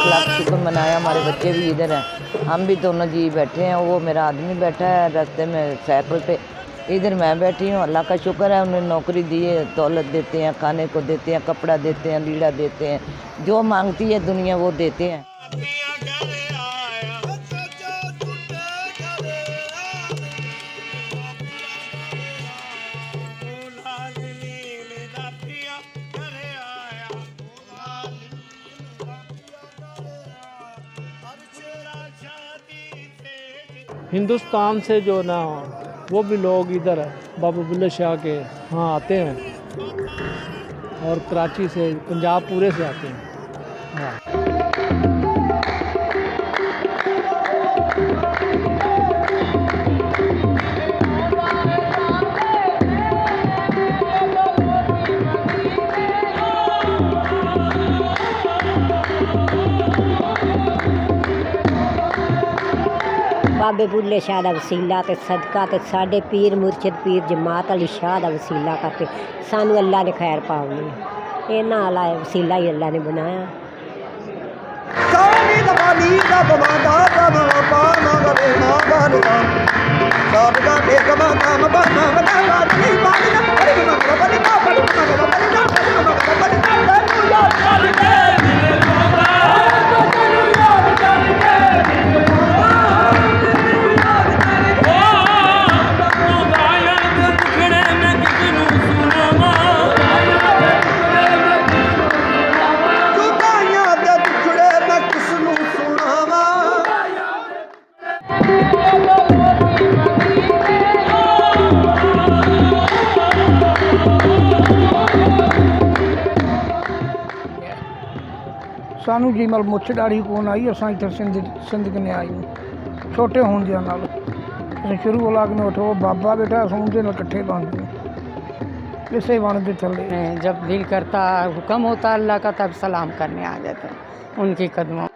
लाख शुक्र मनाया। हमारे बच्चे भी इधर हैं, हम भी दोनों जी बैठे हैं। वो मेरा आदमी बैठा है रास्ते में साइकिल पे, इधर मैं बैठी हूँ। अल्लाह का शुक्र है, उन्हें नौकरी दी है, दौलत देते हैं, खाने को देते हैं, कपड़ा देते हैं, लीड़ा देते हैं, जो मांगती है दुनिया वो देते हैं। हिंदुस्तान से जो ना वो भी लोग इधर बाबा बुल्ले शाह के यहाँ आते हैं, और कराची से पंजाब पूरे से आते हैं। हाँ। बाबे बुल्ले शाह का वसीला ते सदका ते साडे पीर मुर्शिद पीर जमात अली शाह का वसीला करके सानू अल्लाह ने खैर पावनी है। इन्हां वाला वसीला ही अल्लाह ने बनाया। सानू जी मल मुछ दाढ़ी कौन आई, अस इधर सिंध कने आई छोटे होंदियां नाल शुरू औलाद ने उठो बाबा बेटा अस उनके नाल कट्ठे बनते इसे वन के थले। जब दिल करता हुक्म होता अल्लाह का तब सलाम करने आ जाते हैं उनके कदमों